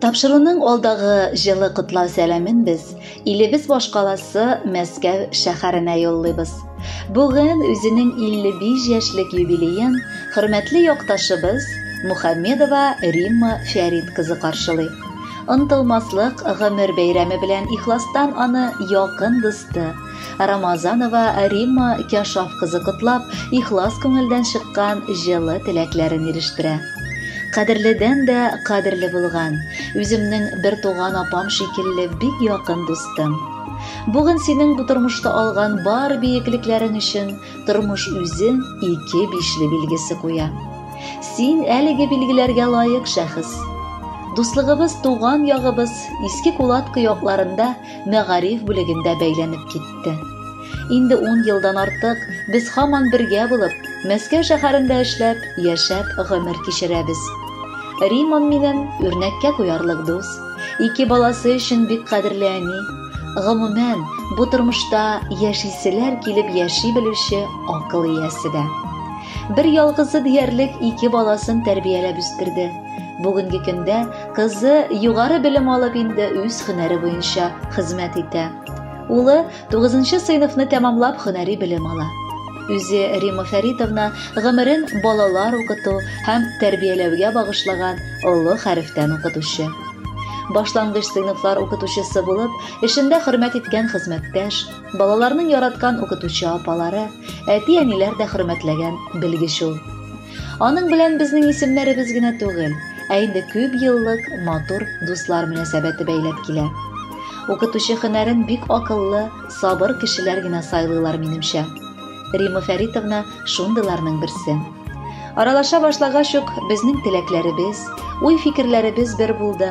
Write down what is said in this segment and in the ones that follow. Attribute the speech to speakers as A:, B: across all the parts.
A: Тапшыруның алдагы җылы котлау сәламен без илебез башкаласы Мәскәү шәһәренә юллыйбыз. Бүген үзенең 55 яшьлек юбилеен хөрмәтле якташыбыз Мухаммедова Римма Фәрит кызы каршылый. Онтылмаслык гомер бәйрәме белән ихластан аны якын дусты Рамазанова Римма Кяшав кызы котлап, ихлас күңелдән чыккан җылы теләкләрен ирештерә. Кадерледән дә кадерле булган, үземнең бер туган апам шикелле бик якын дустым. Бүген синең бу тормышта алган бар биеклекләрең өчен тормыш үзе 2 бишле билгесе куя. Син әлеге билгеләргә лаек шәхес. Дуслыгыбыз туган ягыбыз иске кулатка якларында мәгариф бүлегендә бәйләнеп китте. Инде 10 елдан артык без һаман бергә булып, Мәскәү шәһәрендә эшләп, яшәп гомер кичерәбез. Римма минем үрнәккә куярлык дус, 2 баласы өчен бик кадерле әни. Гомумән, бу тормышта яшиселәр килеп яши белүче акыл иясе дә. Бер ялгызы диярлек 2 баласын тәрбияләп үстерде. Бүгенге көндә кызы югары белем алып инде үз һөнәре буенча хезмәт итә. Улы 9-нчы сыйныфны тәмамлап һөнәри белем ала. Үзе Римма Фәритовна гомерен балалар укыту һәм тәрбияләүгә багышлаган олы хәрефтән укытучы. Башлангыч сыйныфлар укытучысы булып, эшендә хөрмәт иткән хезмәттәш, балаларның яраткан укытучы апалары, әти-әниләр дә хөрмәтләгән белгеч ул. Аның белән безнең исемнәребез генә түгел, ә инде күп еллык матур дуслар мөнәсәбәте бәйләп килә. Укытучы һөнәрен бик акыллы, сабыр кешеләр генә сайлыйлар минемчә. Римма Фәритовна шундыйларның берсе. Аралаша башлагач ук безнең теләкләребез, уй-фикерләребез бер булды.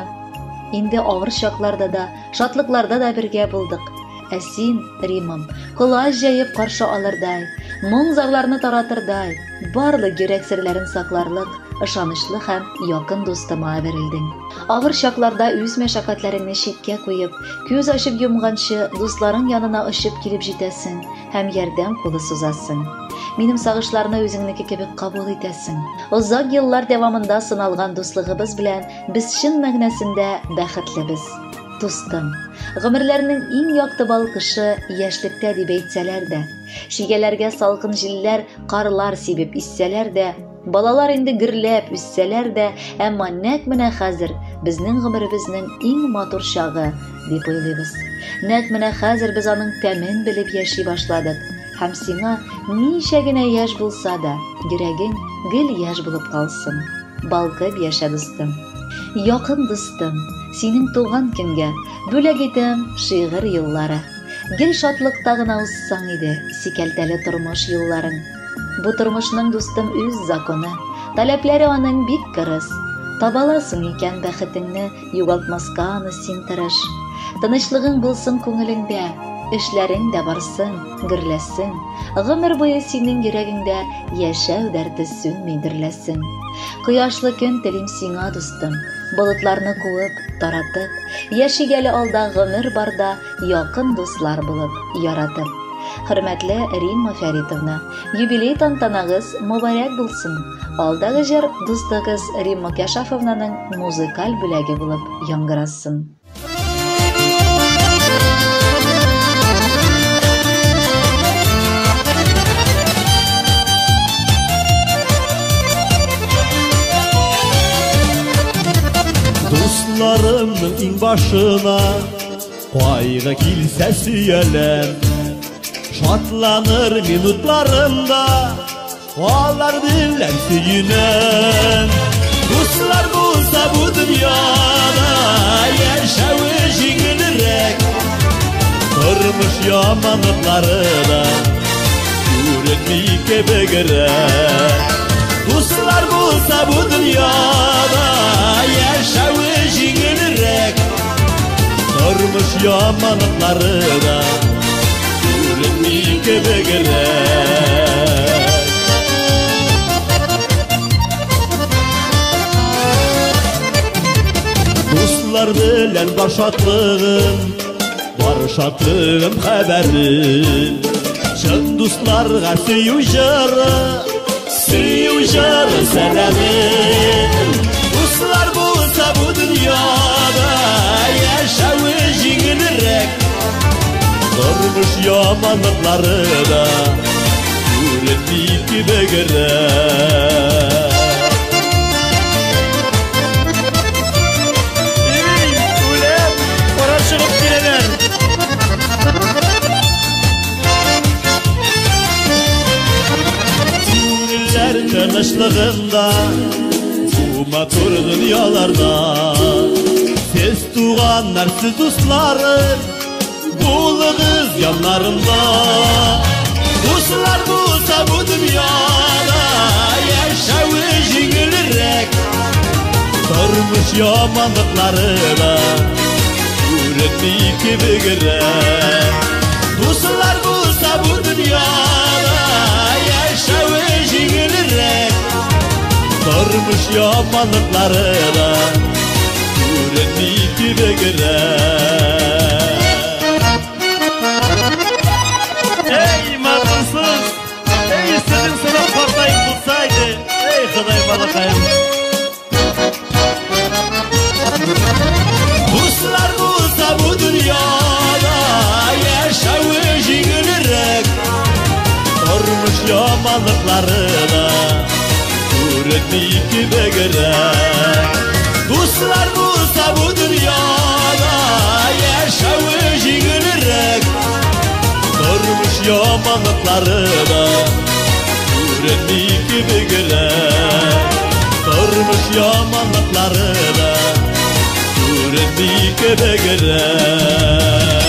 A: Инде авыр чакларда да, шатлыкларда да бергә булдык. Ә син, Риммам, колач җәеп каршы алырдай, моң-зарларны таратырдай, барлык йөрәк серләрен сакларлык, ышанычлы һәм якын дустыма әверелдең. Авыр чакларда үз мәшәкатьләреңне читкә куеп, күз ачып йомганчы дусларың янына очып килеп җитәсең һәм ярдәм кулы сузасың. Минем сагышларны үзеңнеке кебек кабул итәсең. Озак еллар дәвамында сыналган дуслыгыбыз белән без чын мәгънәсендә бәхетлебез. Дустым, гомерләрнең иң якты балкышы яшьлектә дип әйтсәләр дә, шигәләргә салкын җилләр, карлар сибеп иссәләр дә, балалар инде гөрләп үссәләр дә, әмма нәкъ менә хәзер безнең гомеребезнең иң матур чагы дип уйлыйбыз. Нәкъ менә хәзер без аның тәмен белеп яши башладык. Һәм сиңа ничә генә яшь булса да, йөрәгең гел яшь булып калсын. Балкып яшә, дустым. Якын дустым, синең туган көнгә бүләк итәм шигырь юллары. Гел шатлыкта гына уссаң иде сикәлтәле тормыш юлларың. Бу тормышның дустым үз законы, таләпләре аның бик кырыс. Табаласың икән бәхетеңне, югалтмаска аны син тырыш. Тынычлыгың булсын күңелеңдә, эшләрең дә барсын, гөрләсен. Гомер буе синең йөрәгеңдә яшәү дәрте сүнми дөрләсен. Кояшлы көн телим сиңа, дустым, болытларны куып, таратып, яшигәле алда гомер барда якын дуслар булып яратып. Хөрмәтле Римма Фәритовна, юбилей тантанагыз мөбарәк булсын. Алдагы җыр дустыгыз Римма Кяшафовнаның музыкаль бүләге булып яңгырасын.
B: Дусларымның иң башына кайгы килсә сөяләм, шатланыр минутларымда алар белән сөенәм. Дуслар булса бу дөньяда яшәүе җиңелрәк, тормыш яманлыклары да күренми кебегрәк. Дуслар булса бу дөньяда яшәүе җиңелрәк, тормыш яманлыклары да күренми кебегрәк. Дуслар белән бар шатлыгым, бар шатлыгым хәбәрем. Чын дусларга сөю җыры, söyu jar selamın. Uslar bulsa bu dünya yamanlıkları da Ürettik gibi girer.
C: Ulan ora çıkıp gireler.
B: Gönüller tanışlığında bu motor dünyalarda ses tuğanlar siz dostlarım bulunuz yanlarında. Dostlar bulsa bu dünyada yaşağı jingilirek sarmış yamanlıkları da üretmek gibi girer. Dostlar bulsa bu dünyada yaşağı jingilirek sarmış yamanlıkları da üretmek gibi girer.
C: Ey imansız, ey istedin sana patlayıp bulsaydı, ey Hıday balakayım.
B: Dostlar bulsa bu dünyada yaşağı jingilirek sarmış yamanlıkları da üretmek gibi girer. Dostlar bulsa bu dünyada yaşağı jingilirek sarmış yamanlıkları da üretmek gibi girer. Sarmış yamanlıkları da üretmek gibi girer.